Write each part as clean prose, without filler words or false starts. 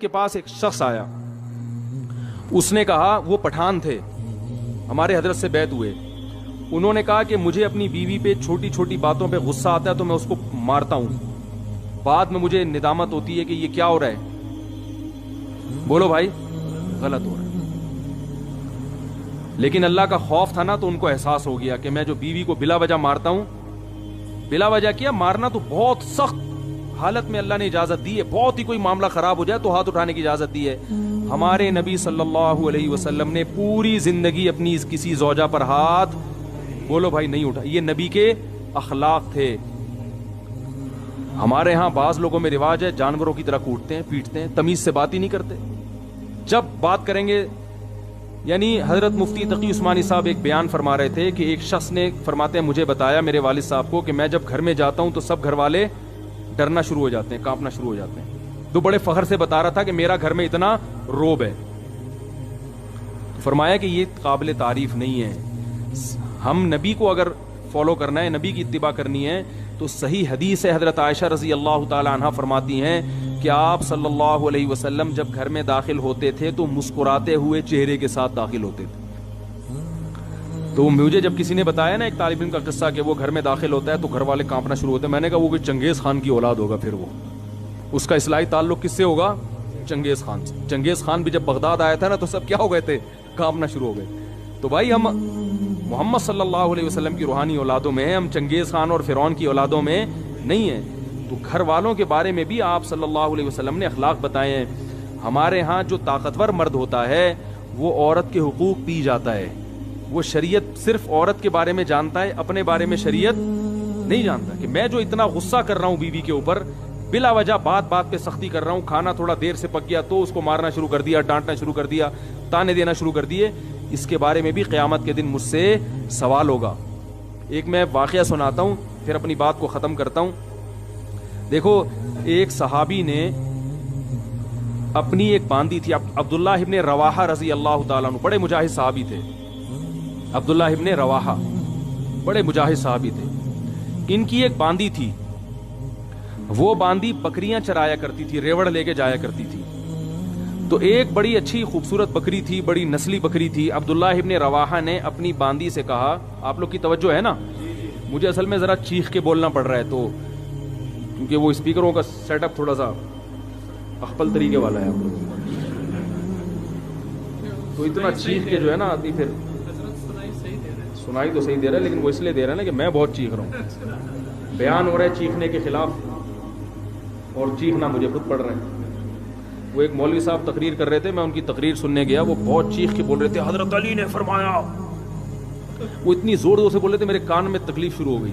کے پاس ایک شخص آیا, اس نے کہا, وہ پٹھان تھے, ہمارے حضرت سے بیعت ہوئے. انہوں نے کہا کہ مجھے اپنی بیوی پہ چھوٹی چھوٹی باتوں پہ غصہ آتا ہے تو میں اس کو مارتا ہوں, بعد میں مجھے ندامت ہوتی ہے کہ یہ کیا ہو رہا ہے. بولو بھائی, غلط ہو رہا ہے. لیکن اللہ کا خوف تھا نا, تو ان کو احساس ہو گیا کہ میں جو بیوی کو بلا وجہ مارتا ہوں, بلا وجہ کیا مارنا تو بہت سخت حالت میں اللہ نے اجازت دی ہے, بہت ہی کوئی معاملہ خراب ہو جائے تو ہاتھ اٹھانے کی اجازت دی ہے. ہمارے نبی صلی اللہ علیہ وسلم نے پوری زندگی اپنی کسی زوجہ پر ہاتھ, بولو بھائی, نہیں اٹھا. یہ نبی کے اخلاق تھے. ہمارے ہاں بعض لوگوں میں رواج ہے جانوروں کی طرح کوٹتے ہیں, پیٹتے ہیں, تمیز سے بات ہی نہیں کرتے. جب بات کریں گے, یعنی حضرت مفتی تقی عثمانی صاحب ایک بیان فرما رہے تھے کہ ایک شخص نے, فرماتے ہیں, مجھے بتایا میرے والد صاحب کو کہ میں جب گھر میں جاتا ہوں تو سب گھر والے ڈرنا شروع ہو جاتے ہیں, کانپنا شروع ہو جاتے ہیں. تو بڑے فخر سے بتا رہا تھا کہ میرا گھر میں اتنا روب ہے. فرمایا کہ یہ قابل تعریف نہیں ہے. ہم نبی کو اگر فالو کرنا ہے, نبی کی اتباع کرنی ہے, تو صحیح حدیث ہے, حضرت عائشہ رضی اللہ تعالی عنہا فرماتی ہیں کہ آپ صلی اللہ علیہ وسلم جب گھر میں داخل ہوتے تھے تو مسکراتے ہوئے چہرے کے ساتھ داخل ہوتے تھے. تو مجھے جب کسی نے بتایا نا ایک طالب علم کا قصہ کہ وہ گھر میں داخل ہوتا ہے تو گھر والے کانپنا شروع ہوتے ہیں, میں نے کہا وہ کوئی چنگیز خان کی اولاد ہوگا, پھر وہ اس کا اصلاحی تعلق کس سے ہوگا؟ چنگیز خان سے. چنگیز خان بھی جب بغداد آیا تھا نا تو سب کیا ہو گئے تھے, کانپنا شروع ہو گئے. تو بھائی ہم محمد صلی اللہ علیہ وسلم کی روحانی اولادوں میں ہیں, ہم چنگیز خان اور فرعون کی اولادوں میں نہیں ہیں. تو گھر والوں کے بارے میں بھی آپ صلی اللہ علیہ وسلم نے اخلاق بتائے ہیں. ہمارے ہاں جو طاقتور مرد ہوتا ہے وہ عورت کے حقوق پی جاتا ہے. وہ شریعت صرف عورت کے بارے میں جانتا ہے, اپنے بارے میں شریعت نہیں جانتا. کہ میں جو اتنا غصہ کر رہا ہوں بیوی کے اوپر, بلا وجہ بات بات پہ سختی کر رہا ہوں, کھانا تھوڑا دیر سے پک گیا تو اس کو مارنا شروع کر دیا, ڈانٹنا شروع کر دیا, تانے دینا شروع کر دیے, اس کے بارے میں بھی قیامت کے دن مجھ سے سوال ہوگا. ایک میں واقعہ سناتا ہوں پھر اپنی بات کو ختم کرتا ہوں. دیکھو, ایک صحابی نے اپنی ایک باندی تھی, عبداللہ ابن رواحہ رضی اللہ تعالیٰ عنہ, بڑے مجاہد صحابی تھے. عبداللہ ابن رواحہ بڑے مجاہد صحابی تھے. ان کی ایک باندی تھی, وہ باندی بکریاں چرایا کرتی تھی, ریوڑ لے کے جایا کرتی تھی. تو ایک بڑی اچھی خوبصورت بکری تھی, بڑی نسلی بکری تھی. عبداللہ ابن رواحہ نے اپنی باندی سے کہا, آپ لوگ کی توجہ ہے نا, مجھے اصل میں ذرا چیخ کے بولنا پڑ رہا ہے تو, کیونکہ وہ اسپیکروں کا سیٹ اپ تھوڑا سا اخپل طریقے والا ہے, تو اتنا چیخ کے جو ہے نا آدمی پھر سنائی تو صحیح دے رہا ہے, لیکن وہ اس لیے دے رہا ہے نا کہ میں بہت چیخ رہا ہوں. بیان ہو رہا ہے چیخنے کے خلاف اور چیخنا مجھے خود پڑ رہا ہے. وہ ایک مولوی صاحب تقریر کر رہے تھے, میں ان کی تقریر سننے گیا, وہ بہت چیخ کے بول رہے تھے, حضرت علی نے فرمایا. وہ اتنی زور زور سے بول رہے تھے, میرے کان میں تکلیف شروع ہو گئی.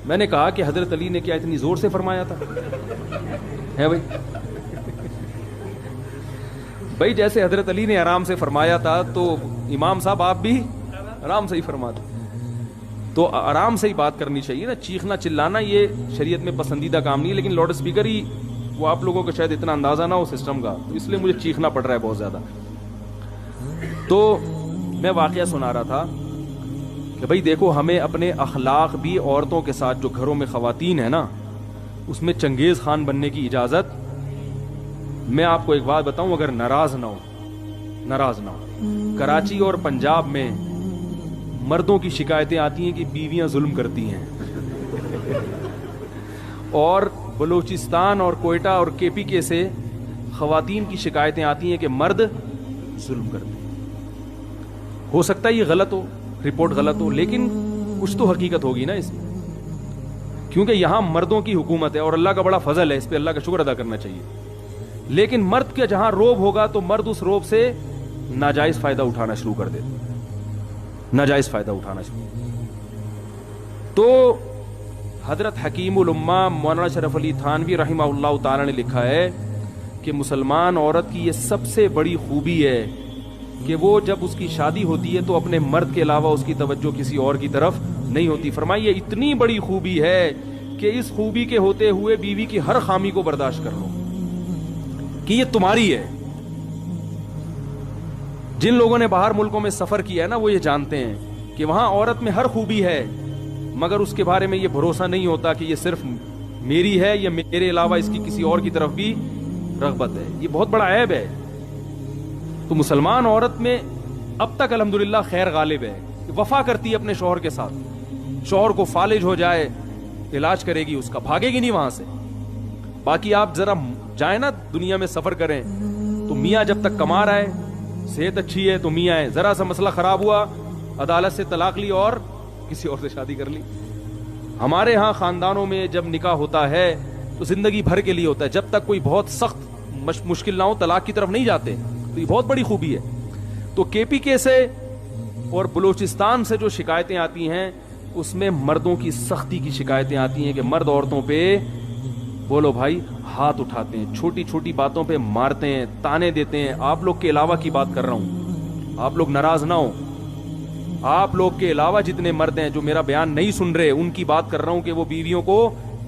میں نے کہا کہ حضرت علی نے کیا اتنی زور سے فرمایا تھا ہے بھائی؟ بھائی جیسے حضرت علی نے آرام سے فرمایا تھا تو امام صاحب آپ بھی آرام سے ہی فرماتے. تو آرام سے ہی بات کرنی چاہیے نا, چیخنا چلانا یہ شریعت میں پسندیدہ کام نہیں ہے. لیکن لاؤڈ اسپیکر ہی, وہ آپ لوگوں کو شاید اتنا اندازہ نہ ہو سسٹم کا, تو اس لیے مجھے چیخنا پڑ رہا ہے بہت زیادہ. تو میں واقعہ سنا رہا تھا کہ بھائی دیکھو, ہمیں اپنے اخلاق بھی عورتوں کے ساتھ, جو گھروں میں خواتین ہیں نا, اس میں چنگیز خان بننے کی اجازت. میں آپ کو ایک بات بتاؤں, اگر ناراض نہ ہو, کراچی اور پنجاب میں مردوں کی شکایتیں آتی ہیں کہ بیویاں ظلم کرتی ہیں, اور بلوچستان اور کوئٹہ اور کے پی کے سے خواتین کی شکایتیں آتی ہیں کہ مرد ظلم کرتے ہیں. ہو سکتا ہے یہ غلط ہو, رپورٹ غلط ہو, لیکن کچھ تو حقیقت ہوگی نا اس میں, کیونکہ یہاں مردوں کی حکومت ہے اور اللہ کا بڑا فضل ہے, اس پہ اللہ کا شکر ادا کرنا چاہیے. لیکن مرد کے جہاں روب ہوگا تو مرد اس روب سے ناجائز فائدہ اٹھانا شروع کر دیتے, ناجائز فائدہ اٹھانا شروع. تو حضرت حکیم الامہ مولانا شرف علی تھانوی رحمہ اللہ تعالی نے لکھا ہے کہ مسلمان عورت کی یہ سب سے بڑی خوبی ہے کہ وہ جب اس کی شادی ہوتی ہے تو اپنے مرد کے علاوہ اس کی توجہ کسی اور کی طرف نہیں ہوتی. فرمائیے اتنی بڑی خوبی ہے کہ اس خوبی کے ہوتے ہوئے بیوی کی ہر خامی کو برداشت کر لو کہ یہ تمہاری ہے. جن لوگوں نے باہر ملکوں میں سفر کیا ہے نا, وہ یہ جانتے ہیں کہ وہاں عورت میں ہر خوبی ہے, مگر اس کے بارے میں یہ بھروسہ نہیں ہوتا کہ یہ صرف میری ہے یا میرے علاوہ اس کی کسی اور کی طرف بھی रग़बत है, ये बहुत बड़ा ऐब है। तो मुसलमान औरत में अब तक अल्हम्दुलिल्लाह खैर गालिब है, वफा करती है अपने शौहर के साथ, शौहर को फालिज हो जाए इलाज करेगी उसका, भागेगी नहीं वहां से। बाकी आप जरा जाए ना दुनिया में सफर करें तो मियाँ जब तक कमा रहा है, सेहत अच्छी है, तो मियाँ है, जरा सा मसला खराब हुआ, अदालत से तलाक ली और किसी और से शादी कर ली। हमारे यहाँ खानदानों में जब निकाह होता है तो जिंदगी भर के लिए होता है, जब तक कोई बहुत सख्त मुश्किल ना हो तलाक की तरफ नहीं जाते। तो ये बहुत बड़ी खूबी है। तो केपीके से और बलूचिस्तान से जो शिकायतें आती हैं उसमें मर्दों की सख्ती की शिकायतें आती हैं कि मर्द औरतों पे बोलो भाई हाथ उठाते हैं, छोटी छोटी बातों पे मारते हैं, ताने देते हैं। आप लोग के अलावा की बात कर रहा हूं, आप लोग नाराज ना हो, आप लोग के अलावा जितने मर्द हैं जो मेरा बयान नहीं सुन रहे उनकी बात कर रहा हूं कि वो बीवियों को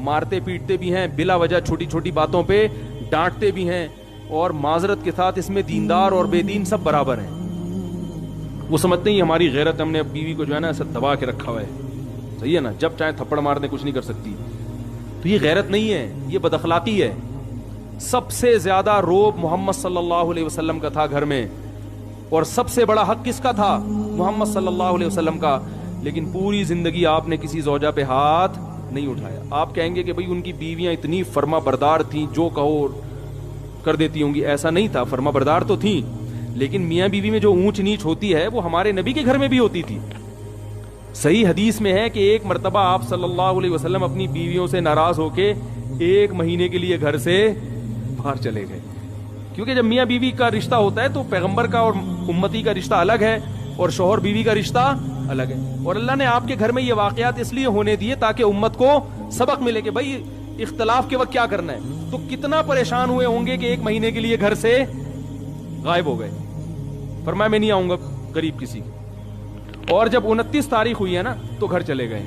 मारते पीटते भी हैं, बिला वजह छोटी छोटी बातों पे डांटते भी हैं, और माजरत के साथ इसमें दीनदार और बेदीन सब बराबर हैं। वो समझते ही हमारी गैरत, हमने बीवी को जो है ना ऐसा दबा के रखा हुआ है, सही है ना, जब चाहे थप्पड़ मार दे कुछ नहीं कर सकती। तो ये गैरत नहीं है, ये बदअखलाकी है। सबसे ज्यादा रोब मोहम्मद सल्लल्लाहु अलैहि वसल्लम का था घर में, और सबसे बड़ा हक किसका था? मोहम्मद सल्लल्लाहु अलैहि वसल्लम का। लेकिन पूरी जिंदगी आपने किसी ज़ौजा पे हाथ नहीं उठाया। आप कहेंगे कि भाई उनकी बीवियां इतनी फर्मा बरदार थीं, जो कहो कर देती होंगी। ऐसा नहीं था, फर्मा बरदार तो थी, लेकिन मियाँ बीवी में जो ऊंच नीच होती है वो हमारे नबी के घर में भी होती थी। सही हदीस में है कि एक मर्तबा आप सल्लल्लाहु अलैहि वसल्लम अपनी बीवियों से नाराज होके 1 महीने के लिए घर से बाहर चले गए, क्योंकि जब मियाँ बीवी का रिश्ता होता है तो पैगंबर का और उम्मती का रिश्ता अलग है और शौहर बीवी का रिश्ता अलग है। और अल्लाह ने आपके घर में ये वाकयात इसलिए होने दिए ताकि उम्मत को सबक मिले कि भाई इख्तलाफ के वक्त क्या करना है। तो कितना परेशान हुए होंगे कि 1 महीने के लिए घर से गायब हो गए, फरमाया मैं नहीं आऊंगा करीब किसी। और जब 29 तारीख हुई है ना तो घर चले गए।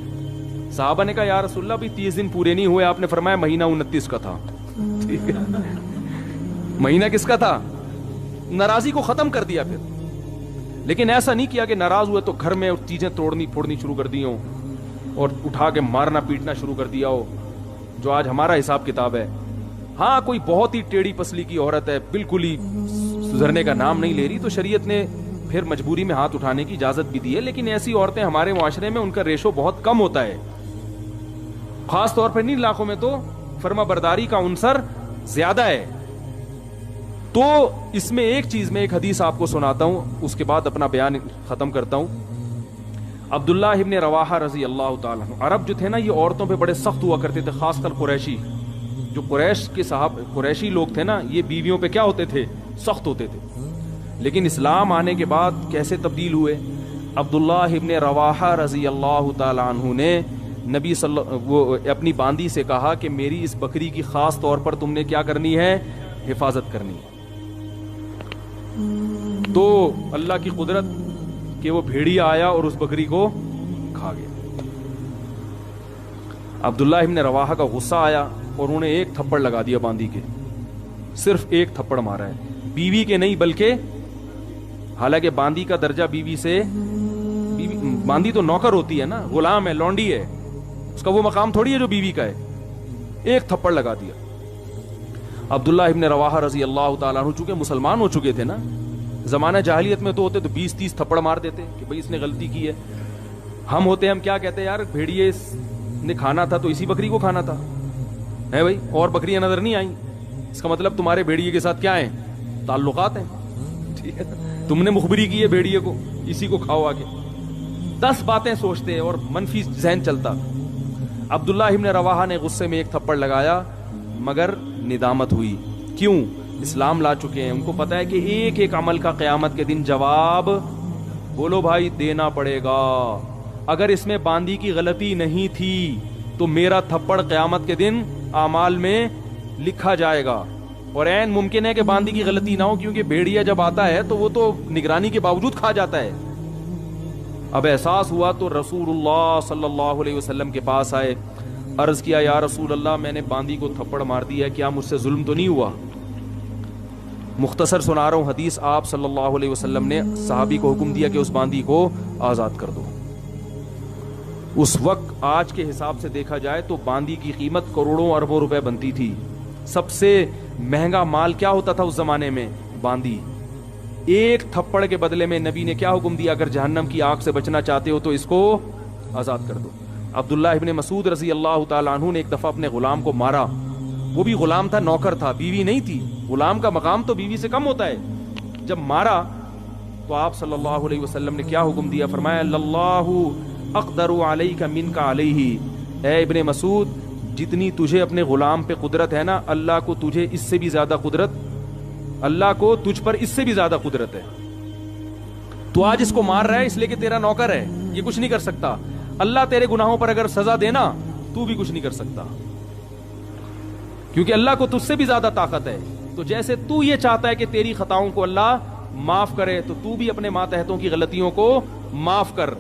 साहबा ने कहा या रसूलल्लाह भी 30 दिन पूरे नहीं हुए। आपने फरमाया महीना 29 का था। ठीक है, महीना किसका था? नाराजी को खत्म कर दिया फिर। लेकिन ऐसा नहीं किया कि नाराज हुए तो घर में चीजें तोड़नी फोड़नी शुरू कर दी हो और उठा के मारना पीटना शुरू कर दिया हो, जो आज हमारा हिसाब किताब है। हाँ, कोई बहुत ही टेढ़ी पसली की औरत है, बिल्कुल ही सुधरने का नाम नहीं ले रही, तो शरीयत ने फिर मजबूरी में हाथ उठाने की इजाजत भी दी है। लेकिन ऐसी औरतें हमारे मुआशरे में उनका रेशो बहुत कम होता है, खास तौर पर इन इलाकों में तो फर्मा बरदारी का उनसर ज्यादा है। तो इसमें एक चीज में एक हदीस आपको सुनाता हूं, उसके बाद अपना बयान खत्म करता हूं। अब्दुल्लाह इब्न रवाहा रजी अल्लाह ताला अन्हु, अरब जो थे ना ये औरतों पे बड़े सख्त हुआ करते थे, खासकर कुरैशी। जो कुरैश के कुरैशी लोग थे ना, ये बीवियों पे क्या होते थे? सख्त होते थे। लेकिन इस्लाम आने के बाद कैसे तब्दील हुए? अब्दुल्लाह इब्न रवाहा रजी अल्लाह ताला अन्हु ने नबी वो अपनी बांदी से कहा कि मेरी इस बकरी की खास तौर पर तुमने क्या करनी है? हिफाजत करनी है। तो अल्लाह की कुदरत कि वो भेड़िया आया और उस बकरी को खा गया। अब्दुल्लाह इब्न रवाहा का गुस्सा आया और उन्होंने एक थप्पड़ लगा दिया बांदी के, सिर्फ एक थप्पड़ मारा है, बीवी के नहीं बल्कि, हालांकि बांदी का दर्जा बीवी से, बांदी तो नौकर होती है ना, गुलाम है, लौंडी है, उसका वो मकाम थोड़ी है जो बीवी का है। एक थप्पड़ लगा दिया। अब्दुल्लाह इब्न रवाहा रजी अल्लाह ताला अन्हु चूंकि मुसलमान हो चुके थे ना, जमाना जाहिलियत में तो होते तो 20-30 थप्पड़ मार देते कि भाई इसने गलती की है। हम होते हम क्या कहते हैं, यार भेड़िए ने खाना था तो इसी बकरी को खाना था, है भाई, और बकरियां नजर नहीं आई, इसका मतलब तुम्हारे भेड़िए के साथ क्या है? ताल्लुकात हैं, ठीक है, तुमने मुखबिरी की है भेड़िए को, इसी को खाओ आगे। 10 बातें सोचते हैं और मनफी जहन चलता। अब्दुल्लाह इब्न रवाहा ने गुस्से में एक थप्पड़ लगाया, मगर निदामत हुई। क्यों? इस्लाम ला चुके हैं, उनको पता है कि एक एक अमल का क़यामत के दिन जवाब, बोलो भाई, देना पड़ेगा। अगर इसमें बांदी की गलती नहीं थी तो मेरा थप्पड़ क़यामत के दिन आमाल में लिखा जाएगा। और ऐन मुमकिन है कि बांदी की गलती ना हो, क्योंकि भेड़िया जब आता है तो वो तो निगरानी के बावजूद खा जाता है। अब एहसास हुआ तो रसूलुल्लाह सल्लल्लाहु अलैहि वसल्लम के पास आए, अर्ज किया, या रसूल अल्लाह, मैंने बांदी को थप्पड़ मार दिया, क्या मुझसे जुल्म तो नहीं हुआ? मुख्तसर सुना रहा हूँ हदीस। आप सल्लल्लाहु अलैहि वसल्लम ने सहाबी को हुक्म दिया कि उस बांदी को आज़ाद कर दो। उस वक्त आज के हिसाब से देखा जाए तो बांदी की कीमत करोड़ों अरबों रुपए बनती थी। सबसे महंगा माल क्या होता था उस जमाने में? बांदी। एक थप्पड़ के बदले में नबी ने क्या हुक्म दिया? अगर जहन्नम की आग से बचना चाहते हो तो इसको आजाद कर दो। अब्दुल्लाह इब्ने मसूद रजी अल्लाह ताला अन्हु ने एक दफा अपने गुलाम को मारा। वो भी गुलाम था, नौकर था, बीवी नहीं थी। गुलाम का मकाम तो बीवी से कम होता है। जब मारा तो आप सल्लल्लाहु अलैहि वसल्लम ने क्या हुक्म दिया? फरमाया लल्लाहु अक़दरु अलैका मिनका अलैहि। ऐ इब्ने मसूद, जितनी तुझे अपने गुलाम पे कुदरत है ना, अल्लाह को तुझे इससे भी ज्यादा कुदरत, अल्लाह को तुझ पर इससे भी ज्यादा कुदरत है। तू आज इसको मार रहा है इसलिए कि तेरा नौकर है, ये कुछ नहीं कर सकता। अल्लाह तेरे गुनाहों पर अगर सजा देना, तू भी कुछ नहीं कर सकता, क्योंकि अल्लाह को तुझसे भी ज्यादा ताकत है। तो जैसे तू ये चाहता है कि तेरी खताओं को अल्लाह माफ करे, तो तू भी अपने मातहतों की गलतियों को माफ कर।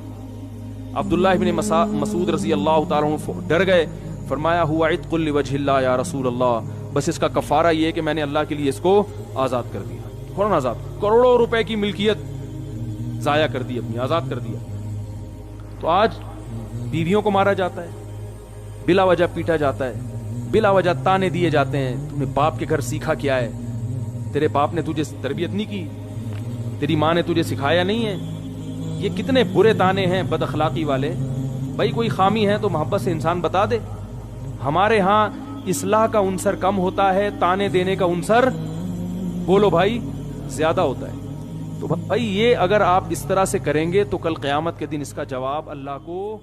अब्दुल्लाह इब्ने मसूद रजी अल्लाह ताला अन्हु डर गए। फरमाया हुआ इत्कुल लिवजहिल्लाह या रसूल अल्लाह, बस इसका कफारा ये है कि मैंने अल्लाह के लिए इसको आजाद कर दिया। फौरन आजाद, करोड़ों रुपए की मिल्कियत जाया कर दी अपनी, आजाद कर दिया। तो आज बीवियों को मारा जाता है, बिला वजह पीटा जाता है, बिला वजह ताने दिए जाते हैं। तुमने बाप के घर सीखा क्या है? तेरे बाप ने तुझे तरबियत नहीं की, तेरी माँ ने तुझे सिखाया नहीं है। ये कितने बुरे ताने हैं बद अखलाकी वाले। भाई कोई खामी है तो मोहब्बत से इंसान बता दे। हमारे यहाँ इस्लाह का उनसर कम होता है, ताने देने का उनसर, बोलो भाई, ज्यादा होता है। तो भाई ये अगर आप इस तरह से करेंगे तो कल क़यामत के दिन इसका जवाब अल्लाह को